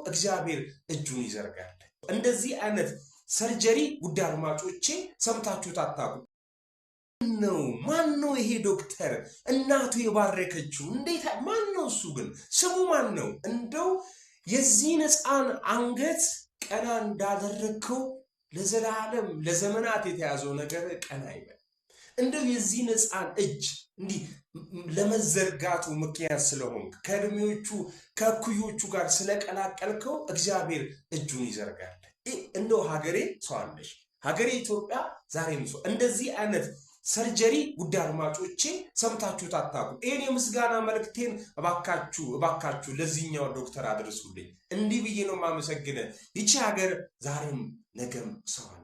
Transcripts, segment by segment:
እግዚአብሔር እጁን ይዘርጋል። እንደዚህ አይነት ሰርጀሪ ውድ አድማጮቼ ሰምታችሁት አታውቁም። ማን ነው ይሄ ዶክተር? እናቱ የባረከችው እንዴት? ማን ነው እሱ? ግን ስሙ ማን ነው? እንደው የዚህን ሕፃን አንገት ቀና እንዳደረግከው ለዘላለም ለዘመናት የተያዘው ነገር ቀና ይበል። እንደው የዚህን ሕፃን እጅ እንዲህ ለመዘርጋቱ ምክንያት ስለሆንክ ከእድሜዎቹ ከእኩዮቹ ጋር ስለቀላቀልከው እግዚአብሔር እጁን ይዘርጋል። እንደው ሀገሬ ሰው አለሽ፣ ሀገሬ ኢትዮጵያ ዛሬም ሰው እንደዚህ አይነት ሰርጀሪ ውድ አድማጮቼ ሰምታችሁት አታውቁም። ይሄን የምስጋና መልእክቴን እባካችሁ ለዚህኛው ዶክተር አድርሱልኝ። እንዲህ ብዬ ነው ማመሰግነ። ይቺ ሀገር ዛሬም ነገም ሰው አላት።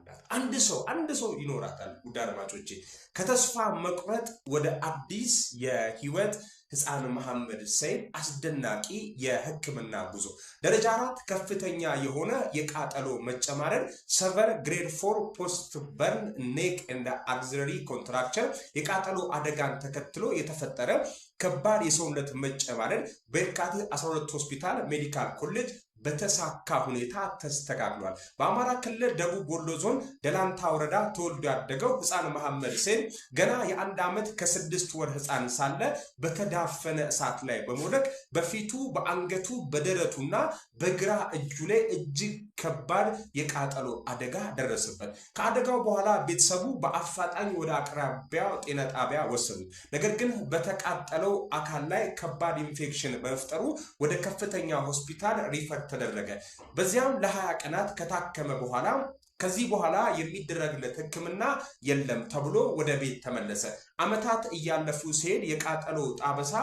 አንድ ሰው ይኖራታል። ውድ አድማጮቼ ከተስፋ መቁረጥ ወደ አዲስ የህይወት ሕፃን መሐመድ ሰይድ አስደናቂ የህክምና ጉዞ ደረጃ 4 ከፍተኛ የሆነ የቃጠሎ መጨማረር ሰቨር ግሬድ 4 ፖስት በርን ኔክ ኤንድ አክሲለሪ ኮንትራክቸር የቃጠሎ አደጋን ተከትሎ የተፈጠረ ከባድ የሰውነት መጨማረር በየካቲት 12 ሆስፒታል ሜዲካል ኮሌጅ በተሳካ ሁኔታ ተስተካክሏል። በአማራ ክልል ደቡብ ወሎ ዞን ደላንታ ወረዳ ተወልዶ ያደገው ሕፃን መሐመድ ሰይድ ገና የ1 ዓመት ከ6 ወር ሕፃን ሳለ በተዳፈነ እሳት ላይ በመውደቅ በፊቱ በአንገቱ በደረቱና በግራ እጁ ላይ እጅግ ከባድ የቃጠሎ አደጋ ደረሰበት። ከአደጋው በኋላ ቤተሰቡ በአፋጣኝ ወደ አቅራቢያው ጤና ጣቢያ ወሰዱት። ነገር ግን በተቃጠለው አካል ላይ ከባድ ኢንፌክሽን በመፍጠሩ ወደ ከፍተኛ ሆስፒታል ሪፈር ተደረገ። በዚያም ለ20 ቀናት ከታከመ በኋላ ከዚህ በኋላ የሚደረግለት ህክምና የለም ተብሎ ወደ ቤት ተመለሰ። አመታት እያለፉ ሲሄድ የቃጠሎ ጣበሳ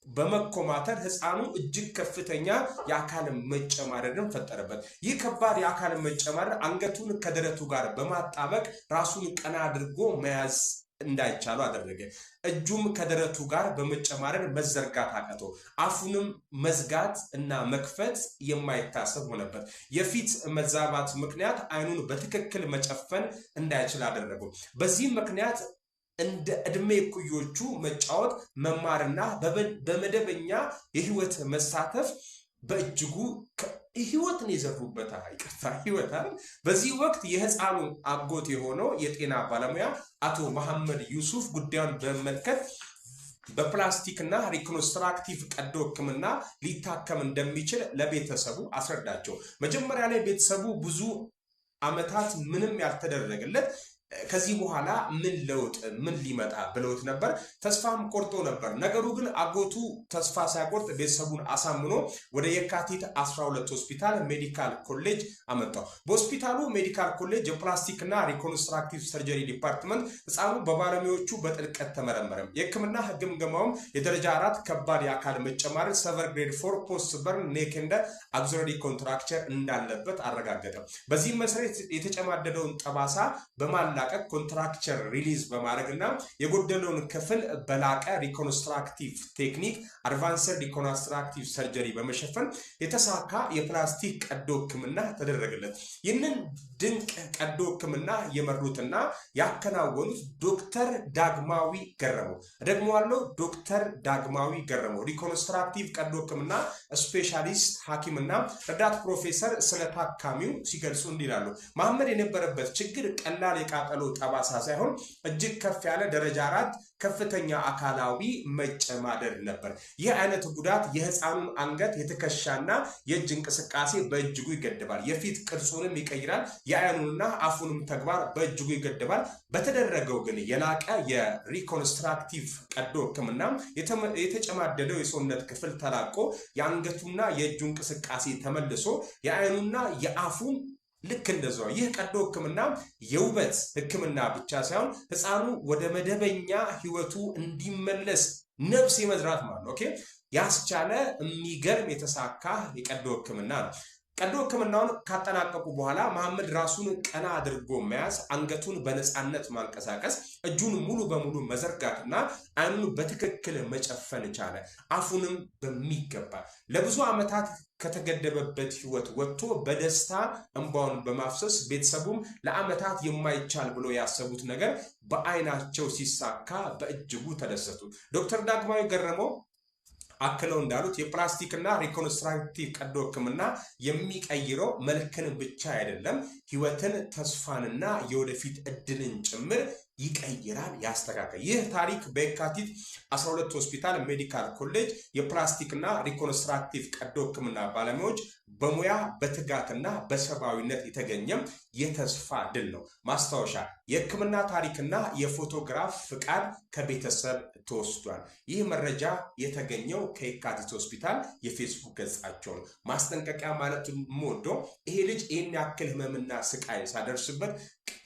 በመኮማተር ህፃኑ እጅግ ከፍተኛ የአካል መጨማረርን ፈጠረበት። ይህ ከባድ የአካል መጨማረር አንገቱን ከደረቱ ጋር በማጣበቅ ራሱን ቀና አድርጎ መያዝ እንዳይቻሉ አደረገ። እጁም ከደረቱ ጋር በመጨማረር መዘርጋት አቃተው። አፉንም መዝጋት እና መክፈት የማይታሰብ ሆነበት። የፊት መዛባት ምክንያት አይኑን በትክክል መጨፈን እንዳይችል አደረገው። በዚህ ምክንያት እንደ እድሜ ኩዮቹ መጫወት መማርና በመደበኛ የህይወት መሳተፍ በእጅጉ ህይወትን የዘሩበት ህይወት አይደል። በዚህ ወቅት የህፃኑ አጎት የሆነው የጤና ባለሙያ አቶ መሐመድ ዩሱፍ ጉዳዩን በመመልከት በፕላስቲክ እና ሪኮንስትራክቲቭ ቀዶ ህክምና ሊታከም እንደሚችል ለቤተሰቡ አስረዳቸው። መጀመሪያ ላይ ቤተሰቡ ብዙ አመታት ምንም ያልተደረገለት ከዚህ በኋላ ምን ለውጥ ምን ሊመጣ ብለውት ነበር። ተስፋም ቆርጦ ነበር። ነገሩ ግን አጎቱ ተስፋ ሳይቆርጥ ቤተሰቡን አሳምኖ ወደ የካቲት 12 ሆስፒታል ሜዲካል ኮሌጅ አመጣው። በሆስፒታሉ ሜዲካል ኮሌጅ የፕላስቲክ እና ሪኮንስትራክቲቭ ሰርጀሪ ዲፓርትመንት ህፃኑ በባለሙያዎቹ በጥልቀት ተመረመረ። የህክምና ግምገማውም የደረጃ 4 ከባድ የአካል መጨማረር ሰቨር ግሬድ 4 ፖስት በርን ኔክ ኤንድ አክሲለሪ ኮንትራክቸር እንዳለበት አረጋገጠ። በዚህ መሰረት የተጨማደደውን ጠባሳ በማላቀቅ ኮንትራክቸር ሪሊዝ በማድረግና የጎደለውን ክፍል በላቀ ሪኮንስትራክቲቭ ቴክኒክ አድቫንስድ ሪኮንስትራክቲቭ ሰርጀሪ በመሸፈን የተሳካ የፕላስቲክ ቀዶ ህክምና ተደረገለት። ይህንን ድንቅ ቀዶ ህክምና የመሩትና ያከናወኑት ዶክተር ዳግማዊ ገረመው ደግሞዋለው ዶክተር ዳግማዊ ገረመው ሪኮንስትራክቲቭ ቀዶ ህክምና ስፔሻሊስት ሐኪምና ረዳት ፕሮፌሰር ስለታካሚው ሲገልጹ እንዲላሉ መሐመድ የነበረበት ችግር ቀላል የቃጠሎ ጠባሳ ሳይሆን እጅግ ከፍ ያለ ደረጃ 4 ከፍተኛ አካላዊ መጨማደድ ነበር። ይህ አይነት ጉዳት የህፃኑን አንገት የትከሻና የእጅ እንቅስቃሴ በእጅጉ ይገድባል። የፊት ቅርጹንም ይቀይራል። የአይኑንና አፉንም ተግባር በእጅጉ ይገድባል። በተደረገው ግን የላቀ የሪኮንስትራክቲቭ ቀዶ ህክምና የተጨማደደው የሰውነት ክፍል ተላቆ የአንገቱና የእጁ እንቅስቃሴ ተመልሶ የአይኑና የአፉን ልክ እንደዛው ይህ ቀዶ ህክምና የውበት ህክምና ብቻ ሳይሆን ህፃኑ ወደ መደበኛ ህይወቱ እንዲመለስ ነፍስ የመዝራት ማለት ነው። ኦኬ ያስቻለ የሚገርም የተሳካ የቀዶ ህክምና ነው። ቀዶ ህክምናውን ካጠናቀቁ በኋላ መሐመድ ራሱን ቀና አድርጎ መያዝ፣ አንገቱን በነፃነት ማንቀሳቀስ፣ እጁን ሙሉ በሙሉ መዘርጋትና አይኑን በትክክል መጨፈን ቻለ። አፉንም በሚገባ ለብዙ ዓመታት ከተገደበበት ህይወት ወጥቶ በደስታ እንባውን በማፍሰስ ቤተሰቡም ለዓመታት የማይቻል ብሎ ያሰቡት ነገር በአይናቸው ሲሳካ በእጅጉ ተደሰቱ። ዶክተር ዳግማዊ ገረመው አክለው እንዳሉት የፕላስቲክና ሪኮንስትራክቲቭ ቀዶ ሕክምና የሚቀይረው መልክን ብቻ አይደለም፣ ህይወትን፣ ተስፋንና የወደፊት እድልን ጭምር ይቀይራል፣ ያስተካክላል። ይህ ታሪክ በየካቲት 12 ሆስፒታል ሜዲካል ኮሌጅ የፕላስቲክና ሪኮንስትራክቲቭ ቀዶ ሕክምና ባለሙያዎች በሙያ በትጋትና በሰብአዊነት የተገኘም የተስፋ ድል ነው። ማስታወሻ፣ የህክምና ታሪክና የፎቶግራፍ ፍቃድ ከቤተሰብ ተወስዷል። ይህ መረጃ የተገኘው ከየካቲት ሆስፒታል የፌስቡክ ገጻቸው ነው። ማስጠንቀቂያ ማለት የምወደው ይሄ ልጅ ይህን ያክል ህመምና ስቃይ ሳደርስበት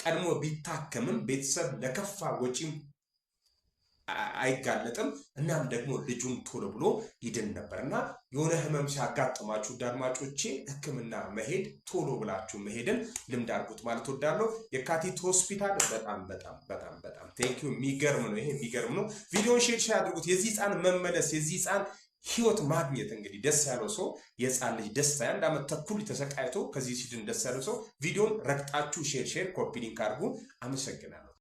ቀድሞ ቢታከምም ቤተሰብ ለከፋ ወጪም አይጋለጥም። እናም ደግሞ ልጁን ቶሎ ብሎ ይድን ነበርና የሆነ ህመም ሲያጋጥማችሁ አድማጮቼ ህክምና መሄድ ቶሎ ብላችሁ መሄድን ልምድ አድርጉት ማለት ወዳለሁ። የካቲት ሆስፒታል በጣም ቴንኪዩ። የሚገርም ነው፣ ይሄ የሚገርም ነው። ቪዲዮን ሼር አድርጉት። የዚህ ህፃን መመለስ፣ የዚህ ህፃን ህይወት ማግኘት እንግዲህ ደስ ያለው ሰው የህፃን ልጅ ደስታ አንድ ዓመት ተኩል ተሰቃይቶ ከዚህ ሲድን ደስ ያለው ሰው ቪዲዮን ረግጣችሁ ሼር ኮፒ ሊንክ አድርጉ። አመሰግናለሁ።